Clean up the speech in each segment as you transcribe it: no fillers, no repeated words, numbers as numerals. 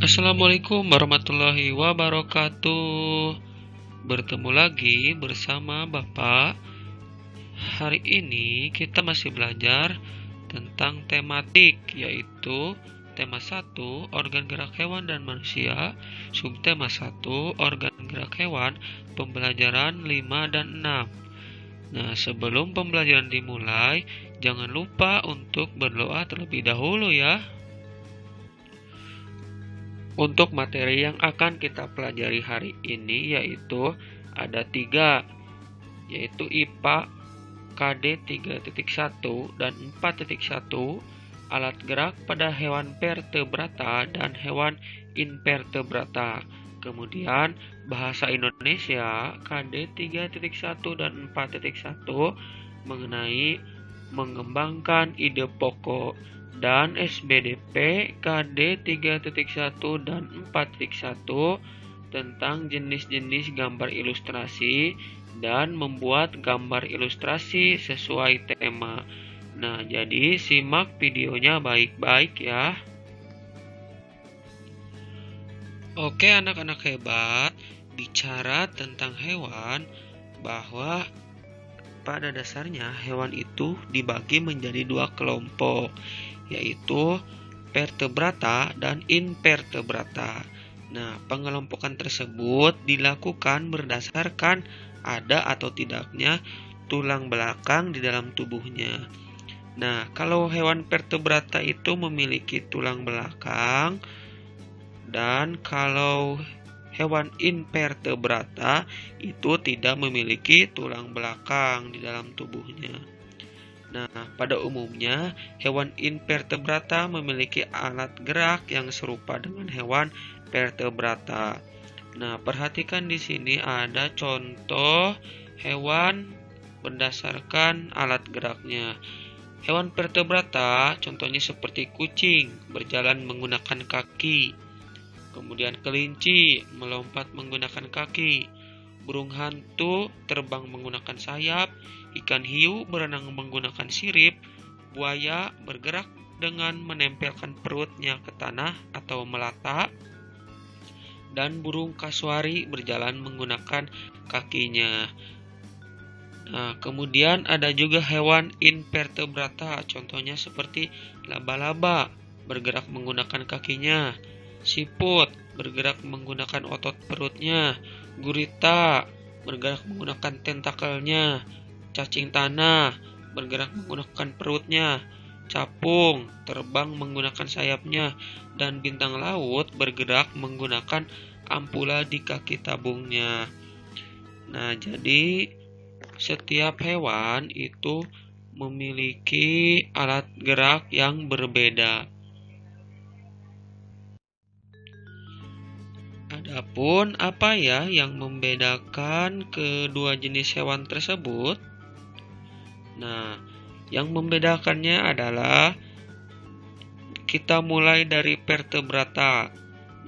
Assalamualaikum warahmatullahi wabarakatuh. Bertemu lagi bersama Bapak. Hari ini kita masih belajar tentang tematik, yaitu tema 1 organ gerak hewan dan manusia, subtema 1 organ gerak hewan, pembelajaran 5 dan 6. Nah, sebelum pembelajaran dimulai, jangan lupa untuk berdoa terlebih dahulu ya. Untuk materi yang akan kita pelajari hari ini yaitu ada 3, yaitu IPA KD 3.1 dan 4.1, alat gerak pada hewan vertebrata dan hewan invertebrata. Kemudian bahasa Indonesia KD 3.1 dan 4.1 mengenai mengembangkan ide pokok, dan SBDP KD 3.1 dan 4.1 tentang jenis-jenis gambar ilustrasi dan membuat gambar ilustrasi sesuai tema. Nah, jadi simak videonya baik-baik ya. Oke anak-anak hebat, bicara tentang hewan, bahwa pada dasarnya hewan itu dibagi menjadi 2 kelompok, yaitu vertebrata dan invertebrata. Nah, pengelompokan tersebut dilakukan berdasarkan ada atau tidaknya tulang belakang di dalam tubuhnya. Nah, kalau hewan vertebrata itu memiliki tulang belakang, dan kalau hewan invertebrata itu tidak memiliki tulang belakang di dalam tubuhnya. Nah, pada umumnya hewan invertebrata memiliki alat gerak yang serupa dengan hewan vertebrata. Nah, perhatikan di sini ada contoh hewan berdasarkan alat geraknya. Hewan vertebrata contohnya seperti kucing berjalan menggunakan kaki, kemudian kelinci melompat menggunakan kaki, burung hantu terbang menggunakan sayap, ikan hiu berenang menggunakan sirip, buaya bergerak dengan menempelkan perutnya ke tanah atau melata, dan burung kasuari berjalan menggunakan kakinya. Nah, kemudian ada juga hewan invertebrata, contohnya seperti laba-laba bergerak menggunakan kakinya, siput bergerak menggunakan otot perutnya, gurita bergerak menggunakan tentakelnya, cacing tanah bergerak menggunakan perutnya, capung terbang menggunakan sayapnya, dan bintang laut bergerak menggunakan ampula di kaki tabungnya. Nah, jadi setiap hewan itu memiliki alat gerak yang berbeda. Adapun apa ya yang membedakan kedua jenis hewan tersebut? Nah, yang membedakannya adalah kita mulai dari vertebrata.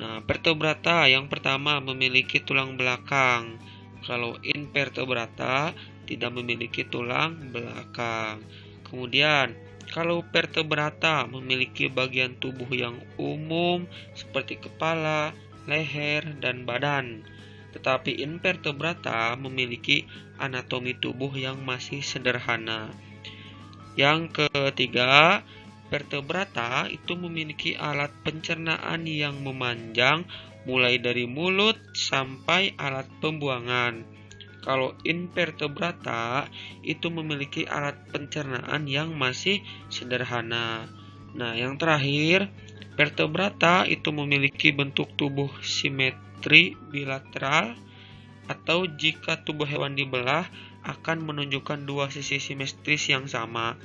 Nah, vertebrata yang pertama memiliki tulang belakang. Kalau invertebrata tidak memiliki tulang belakang. Kemudian, kalau vertebrata memiliki bagian tubuh yang umum seperti kepala, leher, dan badan. Tetapi invertebrata memiliki anatomi tubuh yang masih sederhana. Yang ketiga, vertebrata itu memiliki alat pencernaan yang memanjang mulai dari mulut sampai alat pembuangan. Kalau invertebrata itu memiliki alat pencernaan yang masih sederhana. Nah, yang terakhir, vertebrata itu memiliki bentuk tubuh simetri bilateral, atau jika tubuh hewan dibelah akan menunjukkan dua sisi simetris yang sama.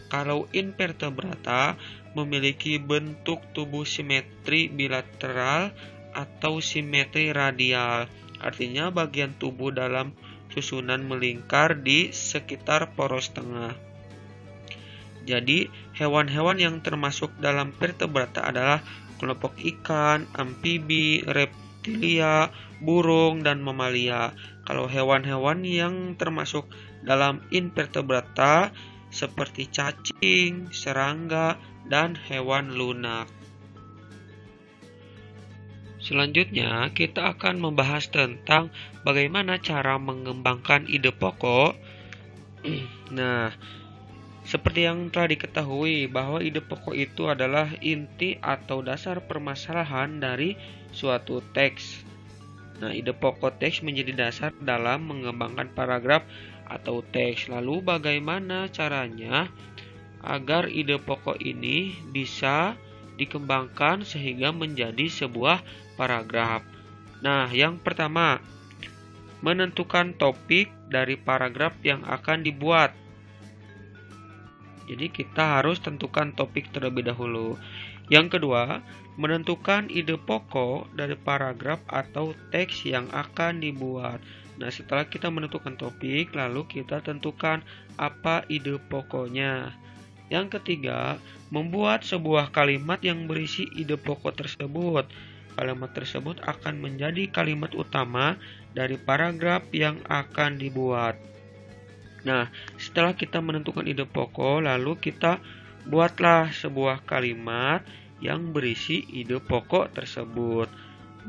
Kalau invertebrata memiliki bentuk tubuh simetri bilateral atau simetri radial, artinya bagian tubuh dalam susunan melingkar di sekitar poros tengah. Jadi, hewan-hewan yang termasuk dalam vertebrata adalah kelompok ikan, amfibi, reptilia, burung, dan mamalia. Kalau hewan-hewan yang termasuk dalam invertebrata seperti cacing, serangga, dan hewan lunak. Selanjutnya, kita akan membahas tentang bagaimana cara mengembangkan ide pokok. Nah, seperti yang telah diketahui bahwa ide pokok itu adalah inti atau dasar permasalahan dari suatu teks. Nah, ide pokok teks menjadi dasar dalam mengembangkan paragraf atau teks. Lalu bagaimana caranya agar ide pokok ini bisa dikembangkan sehingga menjadi sebuah paragraf? Nah, yang pertama, menentukan topik dari paragraf yang akan dibuat. Jadi kita harus tentukan topik terlebih dahulu. Yang kedua, menentukan ide pokok dari paragraf atau teks yang akan dibuat. Nah, setelah kita menentukan topik, lalu kita tentukan apa ide pokoknya. Yang ketiga, membuat sebuah kalimat yang berisi ide pokok tersebut. Kalimat tersebut akan menjadi kalimat utama dari paragraf yang akan dibuat. Nah, setelah kita menentukan ide pokok, lalu kita buatlah sebuah kalimat yang berisi ide pokok tersebut.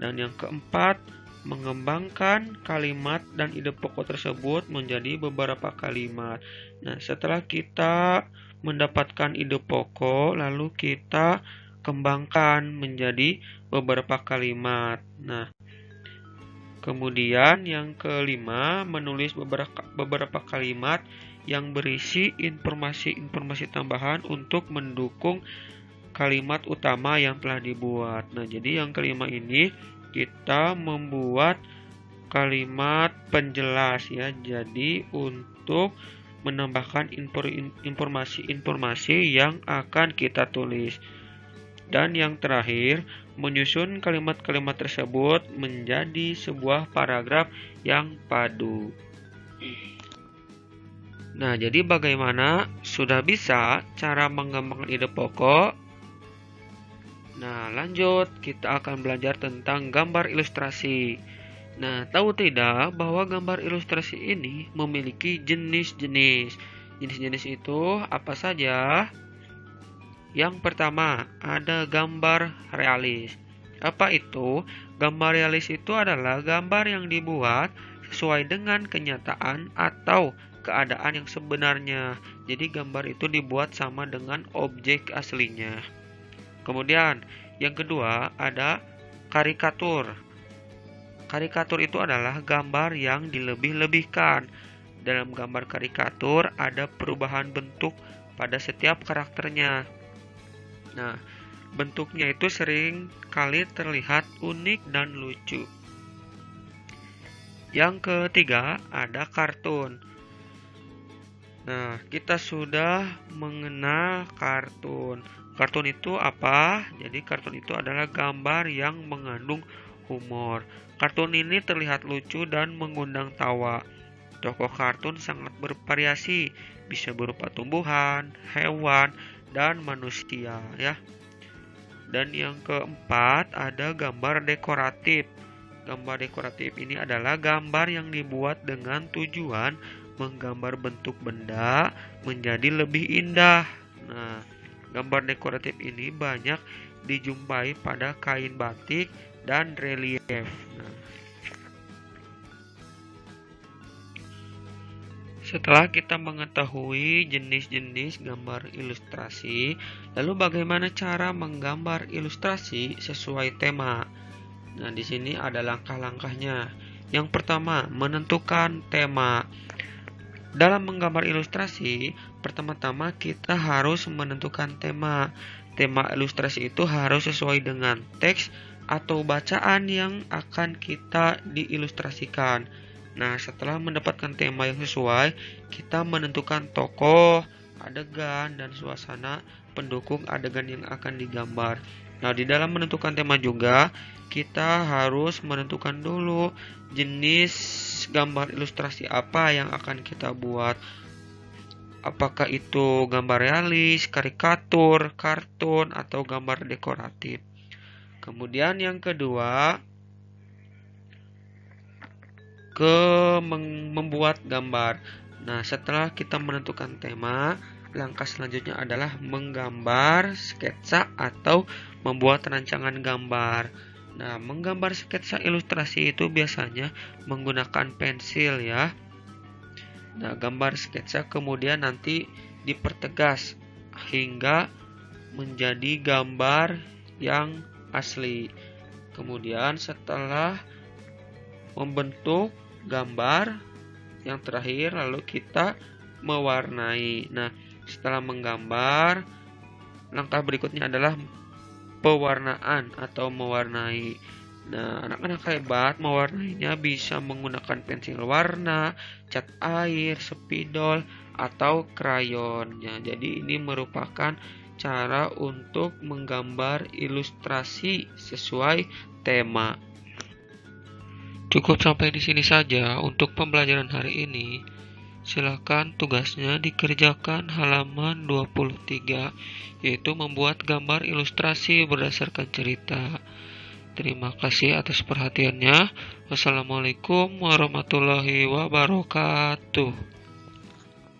Dan yang keempat, mengembangkan kalimat dan ide pokok tersebut menjadi beberapa kalimat. Nah, setelah kita mendapatkan ide pokok, lalu kita kembangkan menjadi beberapa kalimat. Nah, kemudian yang kelima, menulis beberapa kalimat yang berisi informasi-informasi tambahan untuk mendukung kalimat utama yang telah dibuat. Nah, jadi yang kelima ini kita membuat kalimat penjelas ya. Jadi untuk menambahkan informasi-informasi yang akan kita tulis. Dan yang terakhir, menyusun kalimat-kalimat tersebut menjadi sebuah paragraf yang padu. Nah, jadi bagaimana? Sudah bisa cara mengembangkan ide pokok? Nah, lanjut, kita akan belajar tentang gambar ilustrasi. Nah, tahu tidak bahwa gambar ilustrasi ini memiliki jenis-jenis. Jenis-jenis itu apa saja? Yang pertama, ada gambar realis. Apa itu? Gambar realis itu adalah gambar yang dibuat sesuai dengan kenyataan atau keadaan yang sebenarnya. Jadi gambar itu dibuat sama dengan objek aslinya. Kemudian, yang kedua ada karikatur. Karikatur itu adalah gambar yang dilebih-lebihkan. Dalam gambar karikatur ada perubahan bentuk pada setiap karakternya. Nah, bentuknya itu sering kali terlihat unik dan lucu. Yang ketiga ada kartun. Nah, kita sudah mengenal kartun. Kartun itu apa? Jadi kartun itu adalah gambar yang mengandung humor. Kartun ini terlihat lucu dan mengundang tawa. Tokoh kartun sangat bervariasi, bisa berupa tumbuhan, hewan, dan manusia ya. Dan yang keempat ada gambar dekoratif. Gambar dekoratif ini adalah gambar yang dibuat dengan tujuan menggambar bentuk benda menjadi lebih indah. Nah, gambar dekoratif ini banyak dijumpai pada kain batik dan relief. Nah, setelah kita mengetahui jenis-jenis gambar ilustrasi, lalu bagaimana cara menggambar ilustrasi sesuai tema? Nah, di sini ada langkah-langkahnya. Yang pertama, menentukan tema. Dalam menggambar ilustrasi, pertama-tama kita harus menentukan tema. Tema ilustrasi itu harus sesuai dengan teks atau bacaan yang akan kita diilustrasikan. Nah, setelah mendapatkan tema yang sesuai, kita menentukan tokoh, adegan, dan suasana pendukung adegan yang akan digambar. Nah, di dalam menentukan tema juga, kita harus menentukan dulu jenis gambar ilustrasi apa yang akan kita buat. Apakah itu gambar realis, karikatur, kartun, atau gambar dekoratif. Kemudian yang kedua, membuat gambar. Nah, setelah kita menentukan tema, langkah selanjutnya adalah menggambar sketsa atau membuat rancangan gambar. Nah, menggambar sketsa ilustrasi itu biasanya menggunakan pensil ya. Nah, gambar sketsa kemudian nanti dipertegas hingga menjadi gambar yang asli. Kemudian setelah membentuk gambar yang terakhir, lalu kita mewarnai. Nah, setelah menggambar, langkah berikutnya adalah pewarnaan atau mewarnai. Nah, anak-anak hebat mewarnainya bisa menggunakan pensil warna, cat air, spidol, atau krayon. Ya, jadi ini merupakan cara untuk menggambar ilustrasi sesuai tema. Cukup sampai di sini saja untuk pembelajaran hari ini. Silakan tugasnya dikerjakan halaman 23, yaitu membuat gambar ilustrasi berdasarkan cerita. Terima kasih atas perhatiannya. Wassalamualaikum warahmatullahi wabarakatuh.